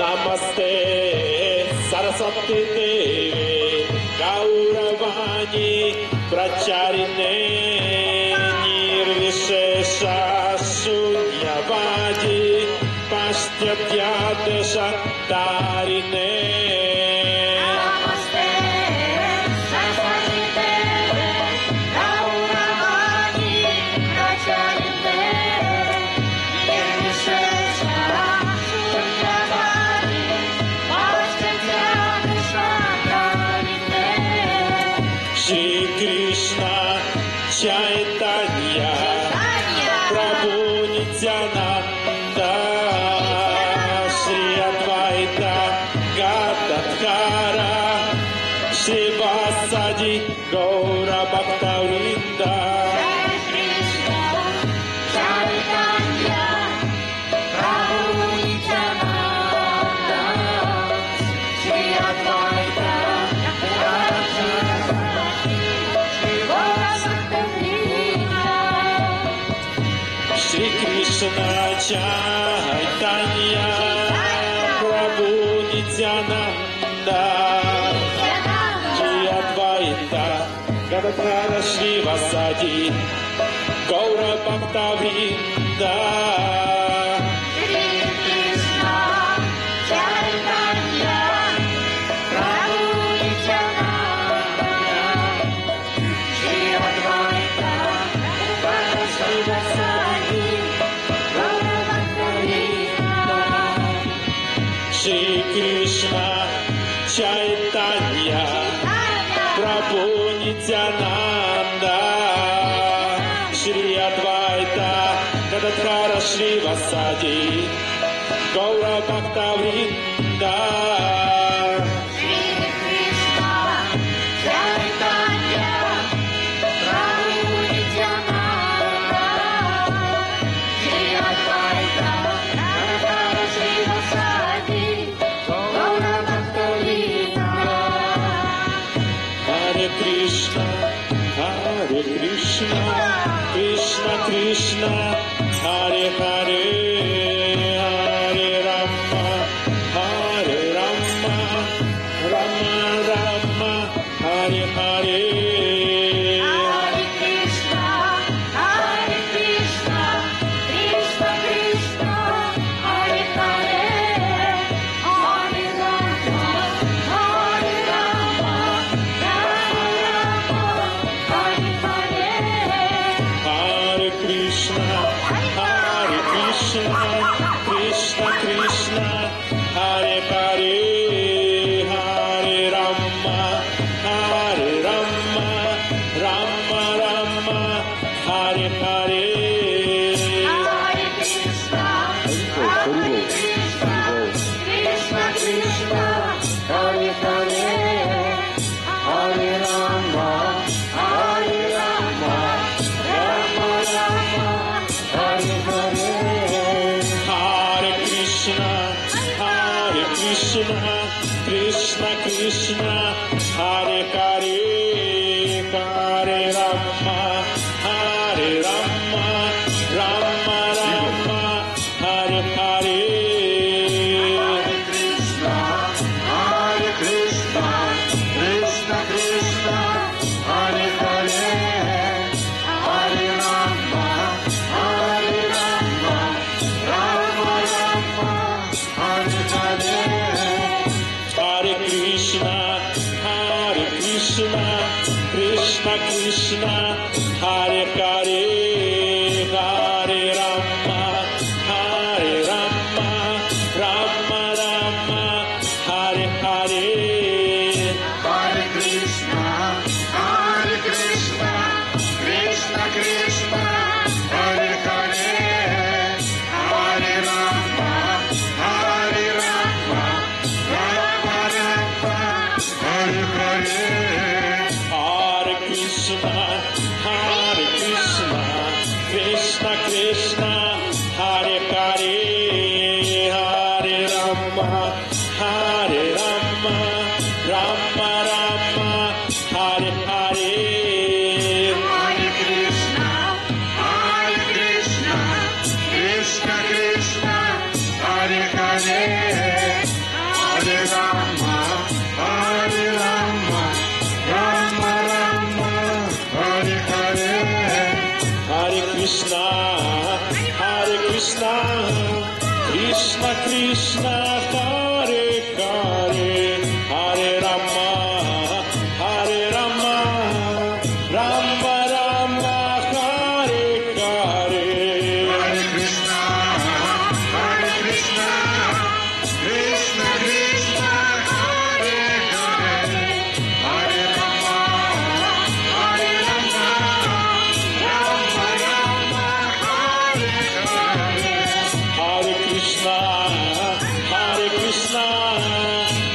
Namaste Saraswati Devi Gauravani Pracharine Nirvishesha Shunyavadi Pashtya Desha Tarine Chaitanya Prabhu Nityananda Shri Advaita Gadadhara Shri Vasadi Gaura Bhaktavrinda Krishna Chaitanya Prabhu Nityananda Shri Advaita Gadadhara Shri Vasadi Gaura Bhaktavrinda Shri Krishna Chaitanya Prabhu Nityananda Shri Advaita Gadadhara Shri Vasadi Gaura Bhaktavrinda Krishna Krishna Hare Hare Hare Rama Hare Rama Rama Rama Hare Hare Hare Krishna Krishna Krishna Hare Hare Hare Rama Hare Rama Rama Rama Hare Hare Hare Krishna Krishna Krishna Hare Hare Hare Rama Rama Rama Hare Hare Hare Krishna Krishna Krishna Hare Hare Hare Rama Rama Rama Hare Hare Hare Krishna Krishna Krishna Hare Hare Hare Rama Rama Rama Hare Hare Krishna Krishna Krishna Hare Hare Hare Rama Rama Rama Hare Hare Hare Krishna Krishna Krishna Hare Hare Hare Rama Rama Rama Hare Hare Hare Krishna Krishna Krishna Hare Hare Hare Rama Rama Rama Hare Hare Hare Krishna Krishna Krishna Hare Hare Hare Rama Rama Rama Hare Hare Hare Krishna Krishna Krishna Hare Hare Krishna Krishna Hare Hare Hare Rama Hare Rama Rama Rama Hare Hare Hare Krishna, Krishna Krishna, Hare Hare, Hare Rama, Hare Rama, Rama Rama, Hare Hare. Hare Krishna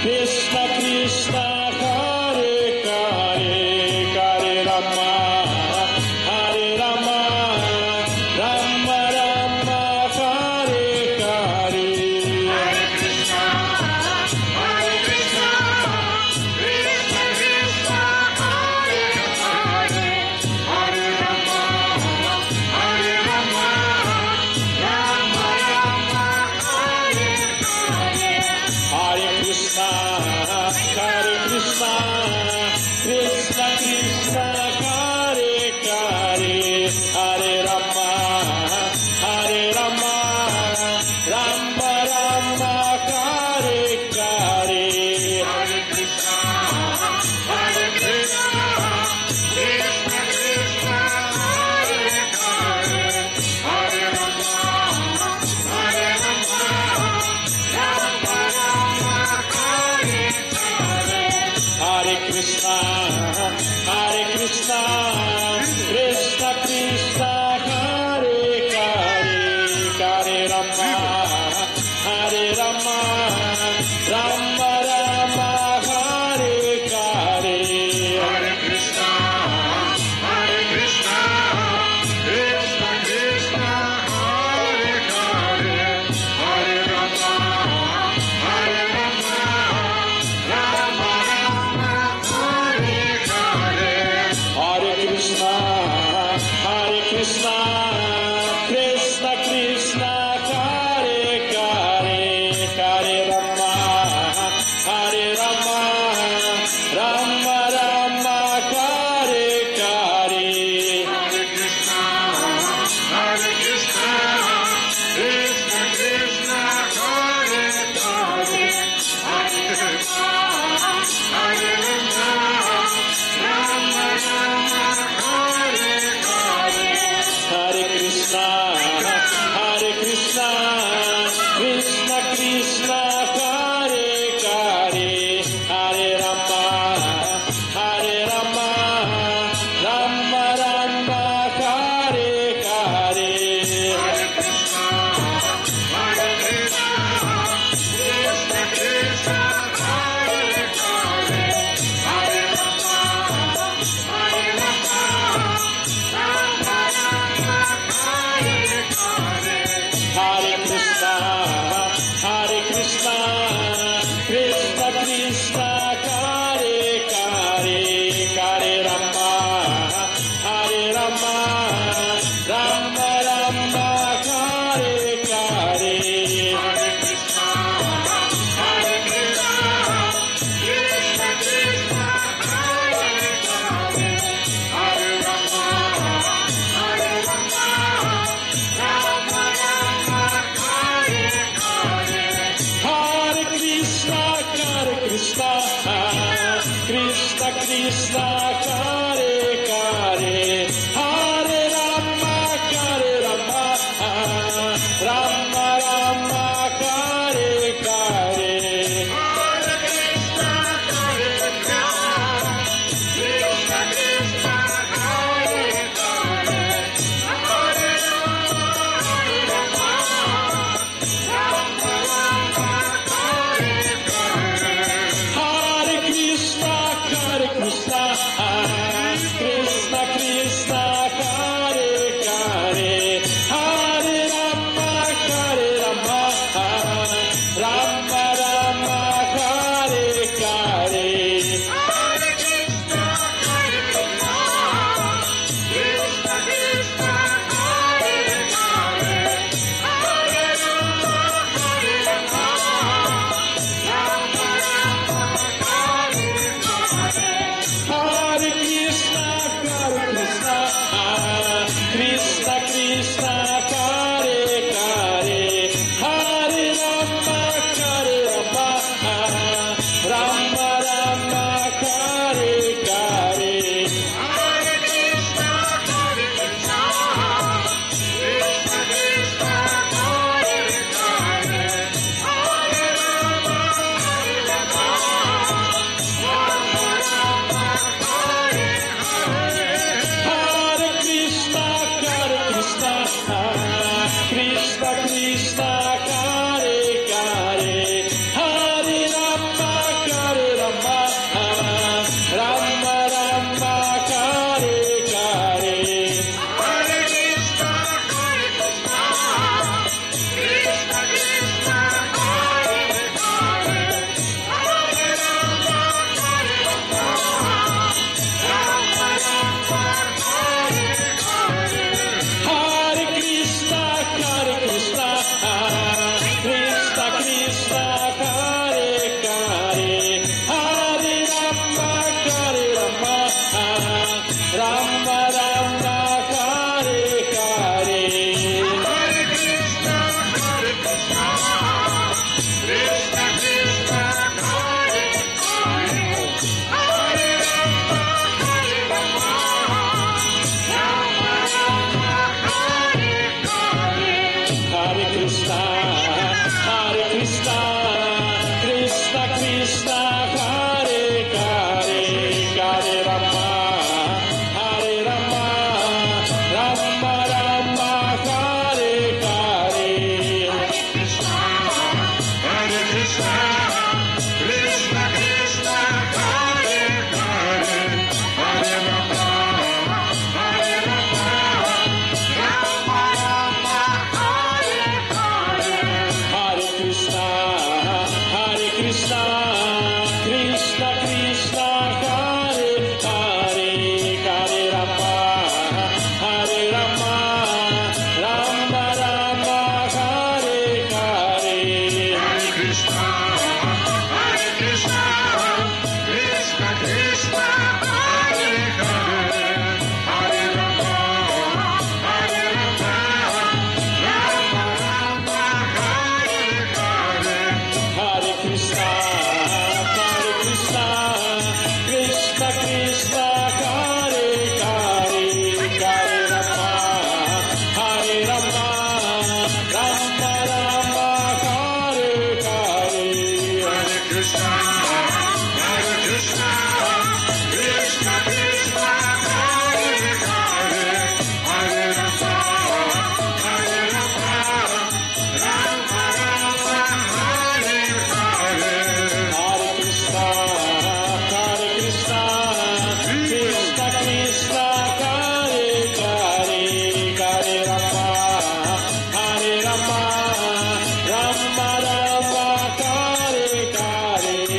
Krishna Krishna Hare Hare Hare Rama Hare Rama Rama Rama Hare Hare Hare Krishna, Krishna Krishna, Hare Hare, Hare Rama, Hare Rama, Rama Rama, Hare Hare. Hare Krishna Krishna Krishna Hare Hare Hare Rama Hare Rama Rama Rama Hare Hare Hare Krishna, Krishna Krishna, Hare Hare, Hare Rama, Hare Rama, Rama Rama, Hare Hare. Hare Krishna Krishna Krishna Hare Hare Hare Rama Hare Rama Rama Rama Hare Hare Hare Krishna, Krishna Krishna, Hare Hare, Hare Rama, Hare Rama, Rama Rama, Hare Hare. Hare Krishna Krishna Krishna Hare Hare Hare Rama Hare Rama Rama Rama Hare Hare Hare Krishna, Krishna Krishna, Hare Hare, Hare Rama, Hare Rama, Rama Rama, Hare Hare. Hare Krishna Krishna Krishna Hare Hare Hare Rama Hare Rama Rama Rama Hare Hare Hare Krishna, Krishna Krishna, Hare Hare, Hare Rama, Hare Rama, Rama Rama, Hare Hare. Hare Krishna Krishna Krishna Hare Hare Hare Rama Hare Rama Rama Rama Hare Hare Hare Krishna, Krishna Krishna, Hare Hare, Hare Rama, Hare Rama, Rama Rama, Hare Hare. Hare Krishna Krishna Krishna Hare Hare Hare Rama Rama Rama Hare Hare Hare Krishna, Krishna Krishna, Hare Hare, Hare Rama, Rama Rama, Hare Hare. Hare Krishna Krishna Rama Rama Kare Kare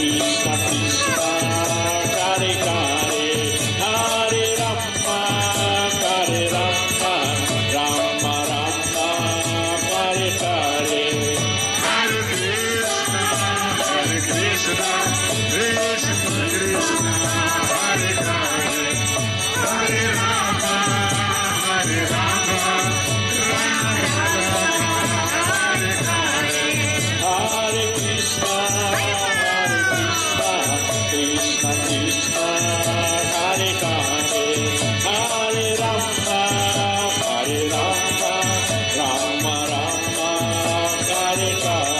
Krishna Krishna Hare Hare Hare Rama Hare Rama Rama Rama Hare Hare Hare Krishna, Hare Krishna, Krishna Krishna, Hare Hare, Hare Rama, Hare Rama, Rama Rama, Hare Hare.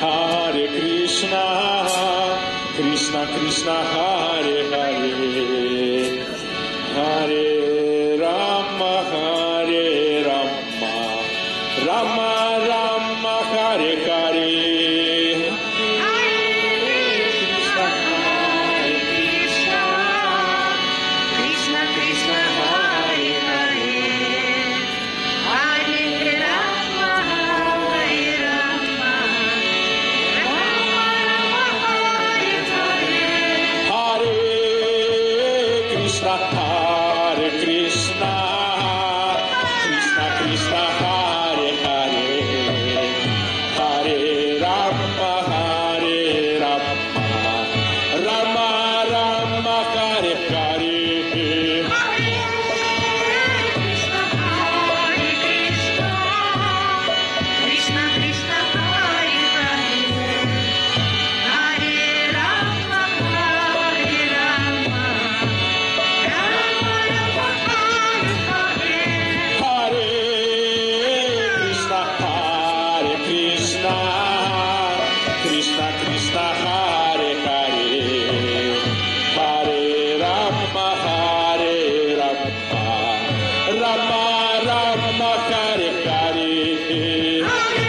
Hare Krishna Krishna Krishna Hare Hare Hare Rama Rama Rama Hare Hare Hare Krishna, Krishna Krishna, Hare Hare, Hare Rama, Hare Krishna Krishna Krishna Hare Hare Hare Rama Rama Rama Hare Hare Hare Krishna, Krishna Krishna, Hare Hare, Hare Rama, Rama Rama, Hare Hare. Hare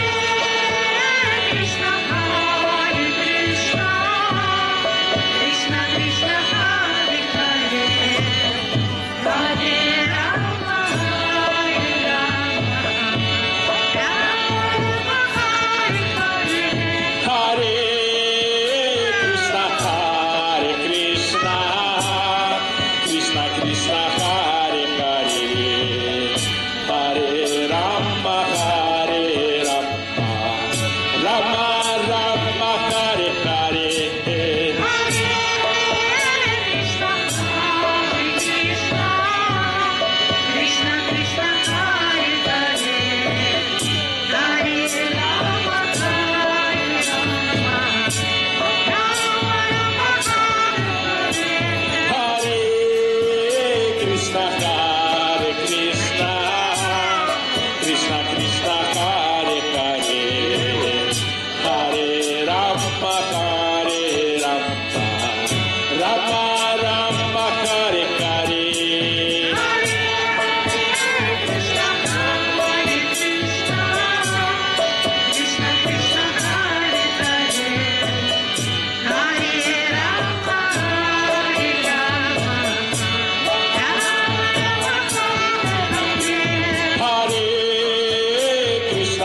Krishna, Krishna Krishna, Hare Hare, Hare Rama, Rama Rama, Hare Hare. Krishna Krishna Hare Hare Hare Rama Rama Rama Hare Hare Krishna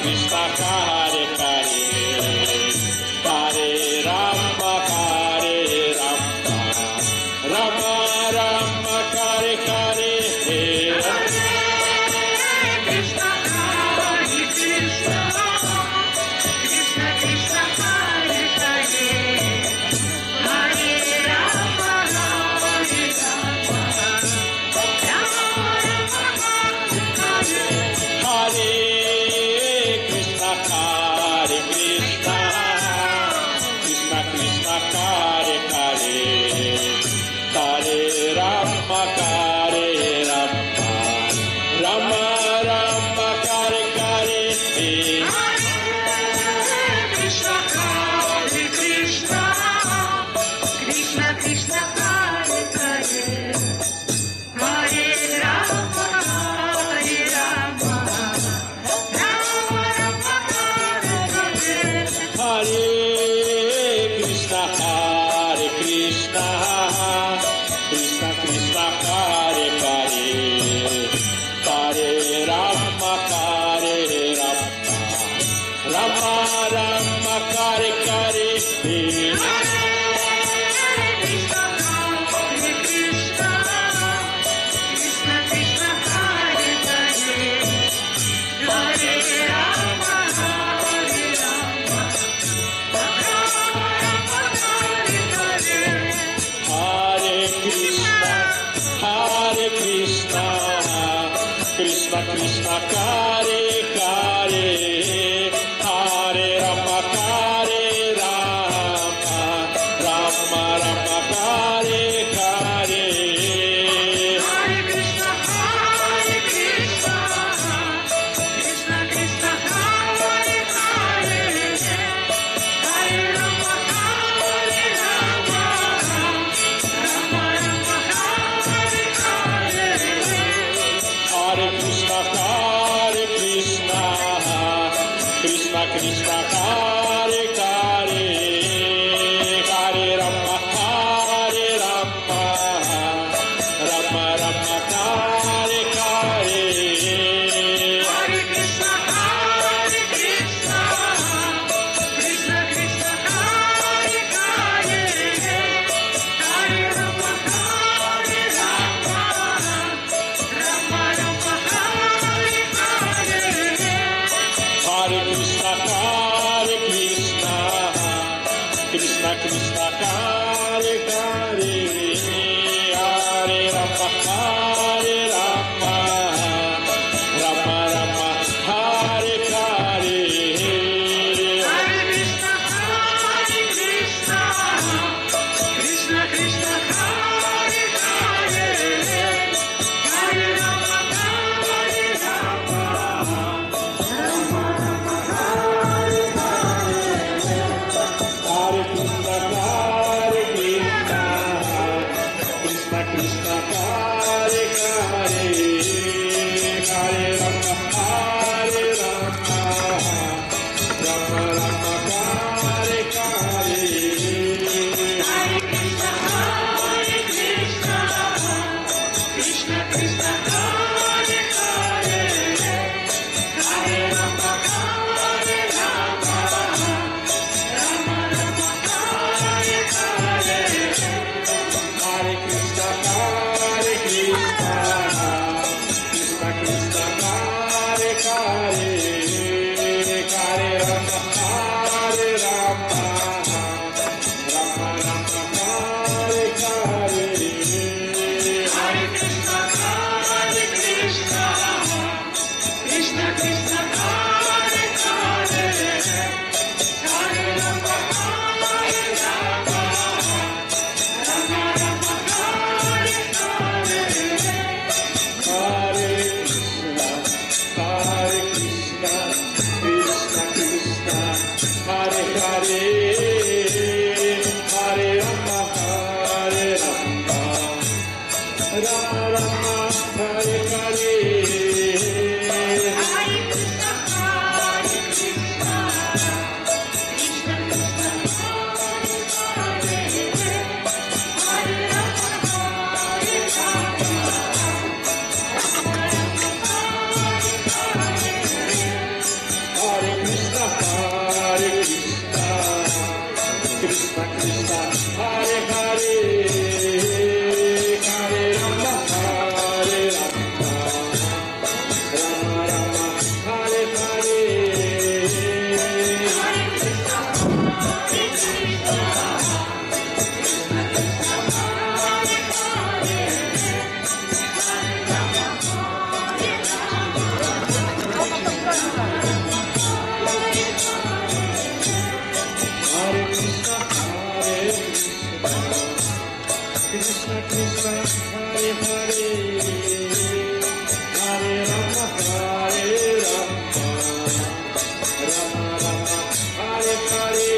Krishna Hare Hare Hare Rama Hare Rama Rama Rama Hare Hare Krishna Hare Krishna, Krishna Krishna Hare Hare, Hare Rama Hare Rama, Rama Rama Hare Hare. Hare Krishna Hare Krishna Krishna Krishna Hare Hare Hare Rama Hare Rama Rama Rama Hare Hare Krishna Hare Krishna, Krishna Krishna Hare Hare, Hare Rama Hare Rama, Rama Rama Hare Hare. Hare Krishna Hare Krishna Krishna Krishna Hare Hare Hare Rama Hare Rama Rama Rama Hare Hare Krishna Hare Krishna, Krishna Krishna Hare Hare, Hare Rama Hare Rama, Rama Rama Hare Hare. Hare Krishna Krishna Krishna Hare Hare Hare Rama Hare Rama Rama Rama Hare Hare Hare Krishna, Krishna Krishna Hare Hare, Hare Rama Hare Rama, Rama Rama Hare Hare. Hare Krishna Krishna Krishna Hare Hare Hare Rama Hare Rama Rama Rama Hare Hare Hare Krishna, Krishna Krishna Hare Hare, Hare Rama Hare Rama, Rama Rama Hare Hare. Hare Krishna Krishna Krishna Hare Hare Hare Rama Hare Rama Rama Rama Hare Hare Hare Krishna, Krishna Krishna Hare Hare, Hare Rama Hare Rama, Rama Rama Hare Hare. Hare Krishna Krishna Krishna Hare Hare Hare Rama Hare Rama Rama Rama Hare Hare Hare Krishna, Krishna Krishna Hare Hare, Hare Rama Hare Rama, Rama Rama Hare Hare. Hare Krishna Krishna Krishna Hare Hare Hare Rama Hare Rama Rama Rama Hare Hare Hare Krishna, Krishna Krishna Hare Hare, Hare Rama Hare Rama, Rama Rama Hare Hare. Hare Krishna Krishna Krishna Hare Hare Hare Rama Hare Rama Rama Rama Hare Hare Hare Krishna, Krishna Krishna Hare Hare, Hare Rama Hare Rama, Rama Rama Hare Hare. Krishna, Hare Hare, Hare Rama, Hare Rama, Rama Rama, Hare Hare.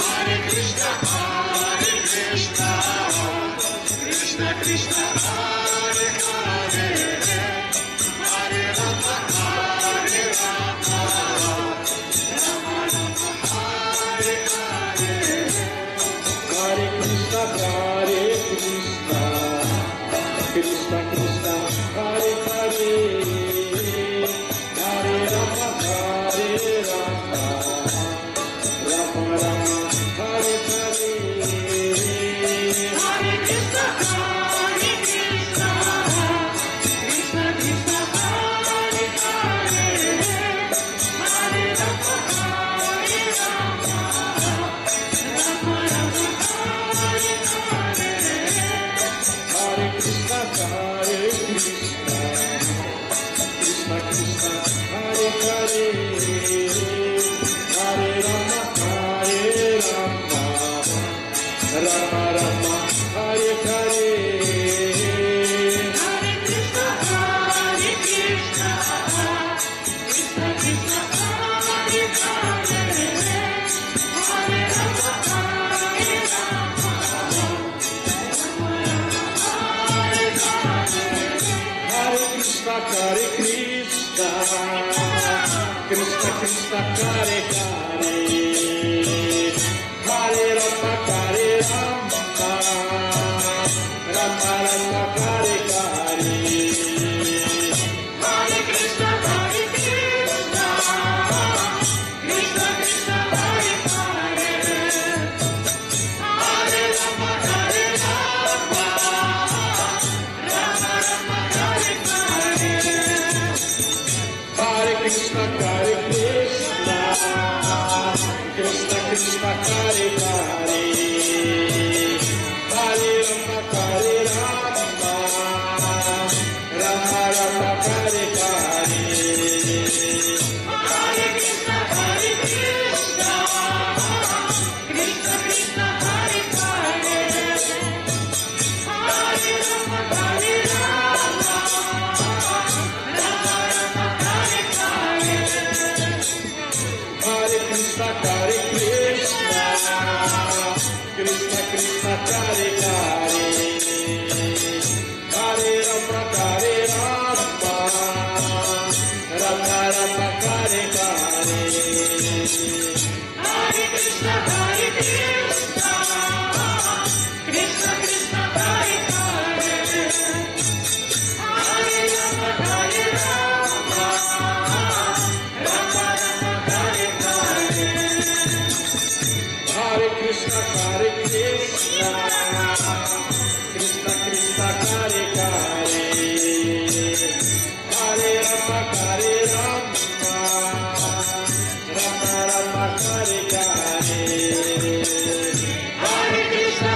Hare Krishna, Krishna Krishna, Hare Hare, Hare Rama, Hare Rama, Rama Rama, Hare Hare. Hare Krishna, Krishna Krishna, Hare Hare, Hare Rama, Hare Rama, Rama Rama, Hare Hare. Hare Krishna, Krishna Krishna, Hare Hare, Hare Rama, Hare Rama, Rama Rama, Hare Hare. Hare Krishna, Krishna Krishna, Hare Hare, Hare Rama, Hare Rama, Rama Rama, Hare Hare. Hare Krishna, Krishna Krishna, Hare Hare, Hare Rama, Hare Rama, Rama Rama, Hare Hare. Hare Krishna, Krishna Krishna, Hare Hare, Hare Rama, Hare Rama, Rama Rama, Hare Hare. Hare Krishna, Krishna Krishna, Hare Hare, Hare Rama, Hare Rama, Rama Rama, Hare Hare. Hare Krishna, Krishna Krishna, Hare Hare, Hare Rama, Hare Rama, Rama Rama, Hare Hare. Hare Krishna, Krishna Krishna, Hare Hare, Hare Rama, Hare Rama, Rama Rama, Hare Hare. Hare Krishna, Krishna Krishna, Hare Hare, Hare Rama, Hare Rama, Rama Rama, Hare Hare. Hare Krishna, Krishna Krishna, Hare Hare, Hare Rama, Hare Rama, Rama Rama, Hare Hare. Hare Krishna,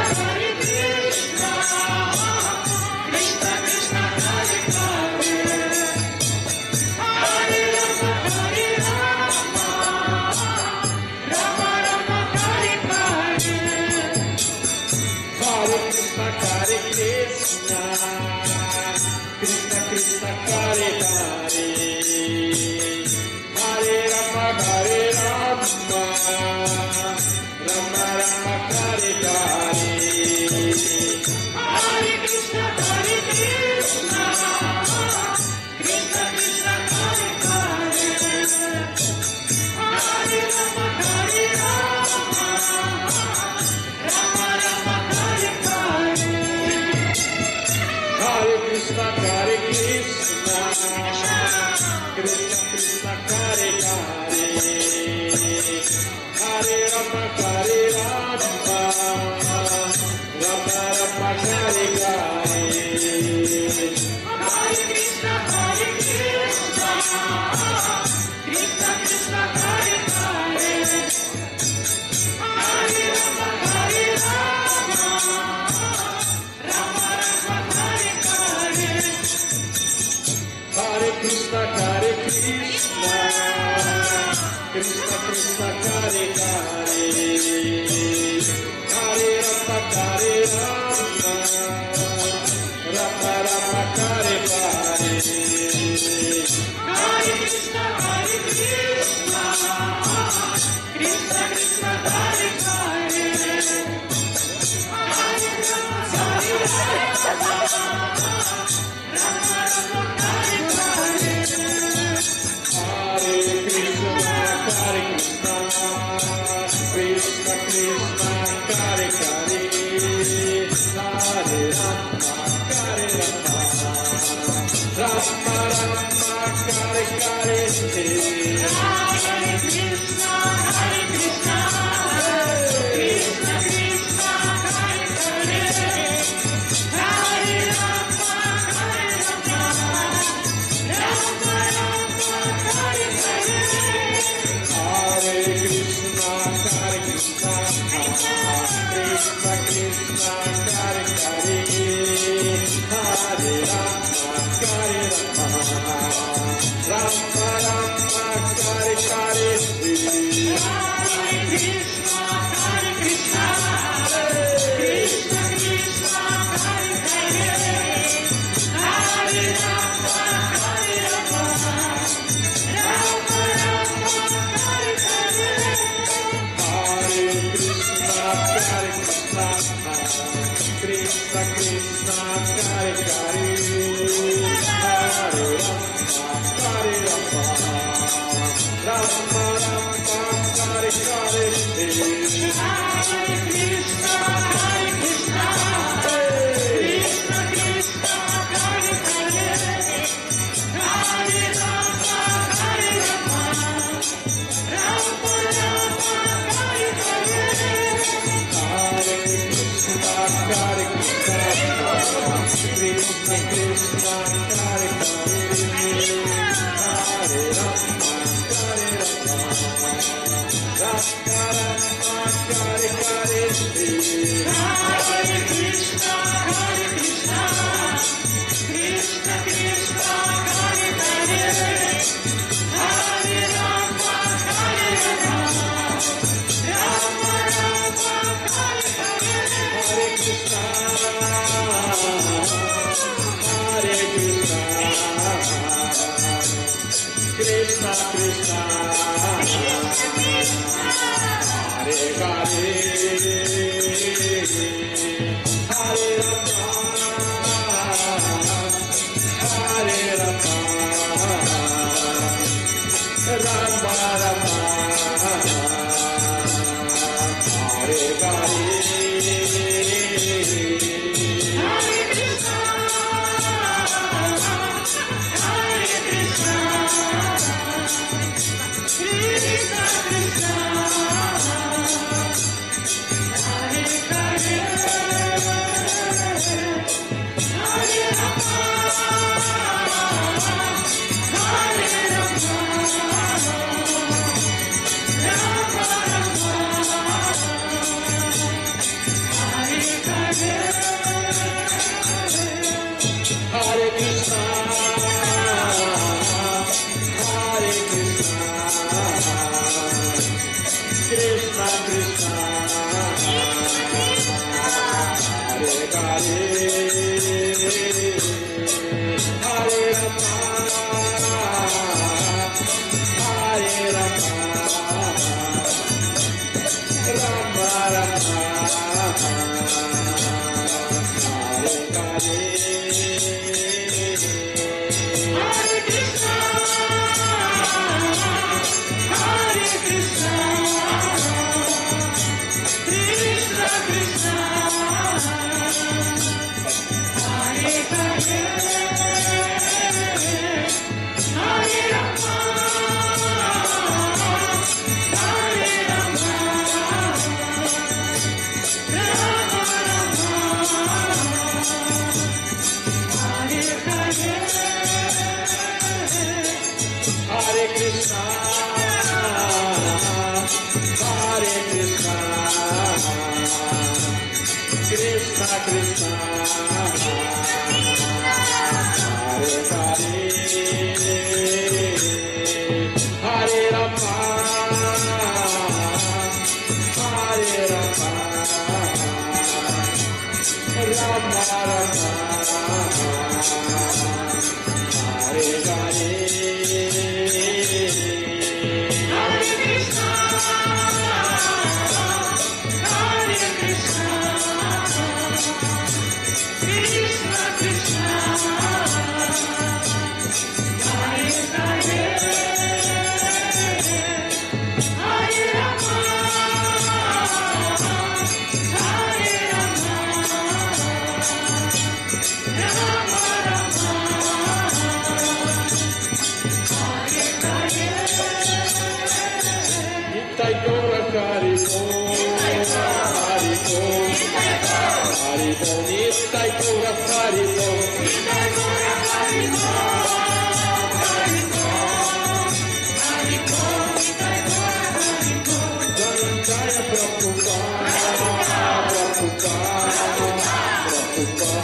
Krishna Krishna, Hare Hare, Hare Rama, Hare Rama, Rama Rama, Hare Hare. Hare Krishna, Krishna Krishna, Hare Hare, Hare Rama, Hare Rama, Rama Rama, Hare Hare. Hare Krishna, Krishna Krishna, Hare Hare, Hare Rama, Hare Rama, Rama Rama, Hare Hare. Hare Krishna, Krishna Krishna, Hare Hare, Hare Rama, Hare Rama, Rama Rama, Hare Hare. Hare Krishna, Krishna Krishna, Hare Hare, Hare Rama, Hare Rama, Rama Rama, Hare Hare. Hare Krishna, Krishna Krishna, Hare Hare, Hare Rama, Hare Rama, Rama Rama, Hare Hare. Hare Krishna, Krishna Krishna, Hare Hare, Hare Rama, Hare Rama,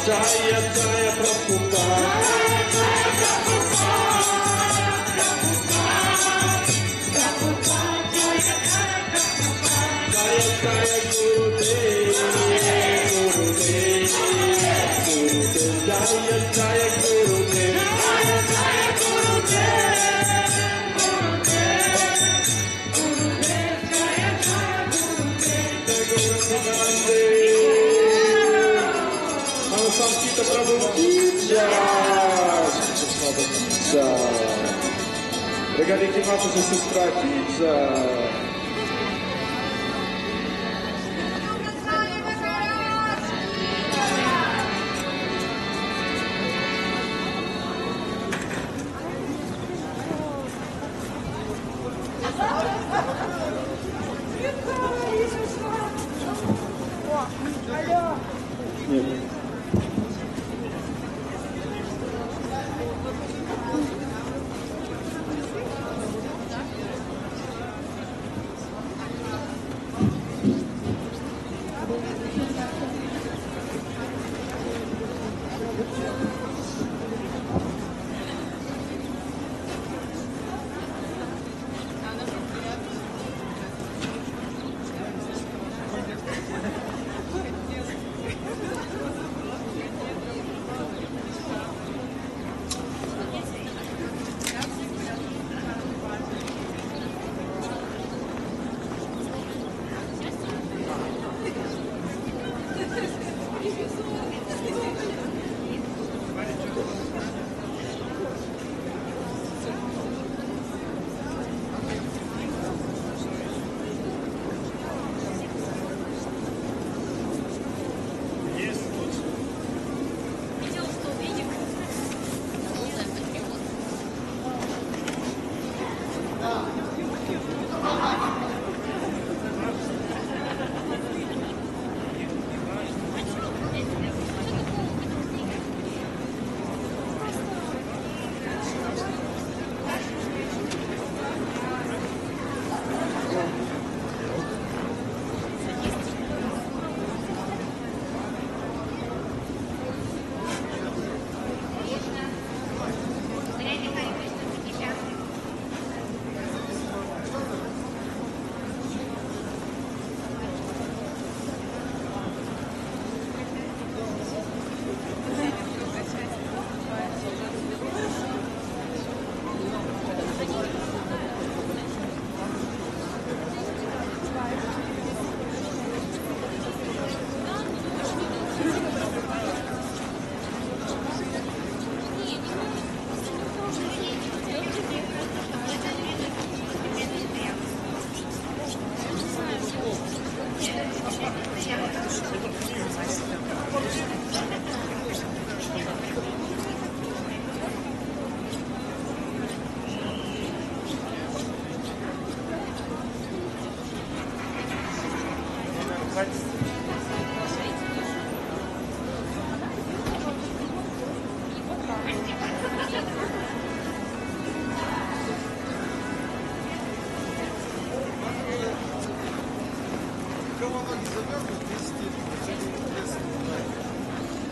Jaya Jaya Prabhupada. Jaya Jaya Gurudev, Gurudev, Gurudev, Jaya Jaya Gurudev. Samkita Prabhu ki jai. Regaliki Matas e Sestra ki jai. Нет.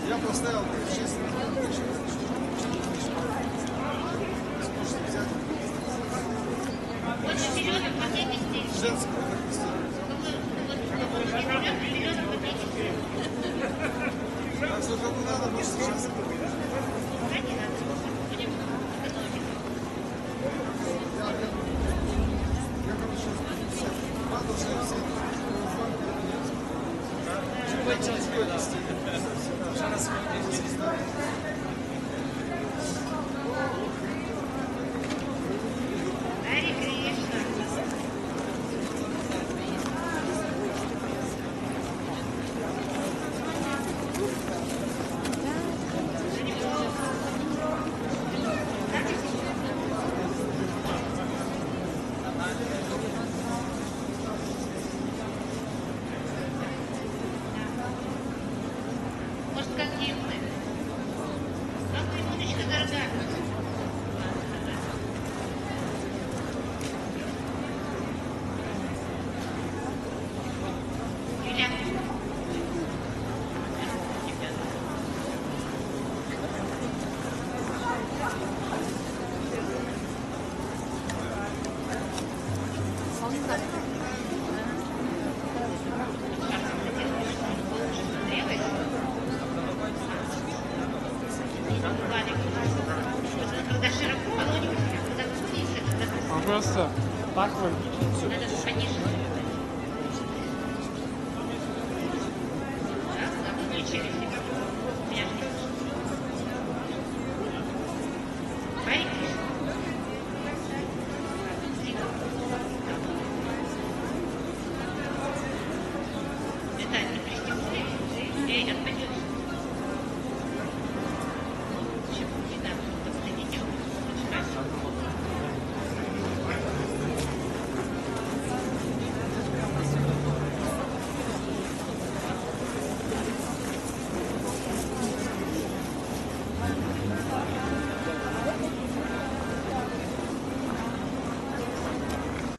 Я поставил 6 женского. Так что кому надо, может сейчас. Я короче, надо уже все. Харе Кришна. Может, как гимны? Левый? Владик, когда широко, а когда выше, когда А просто так вот. надо же пониже.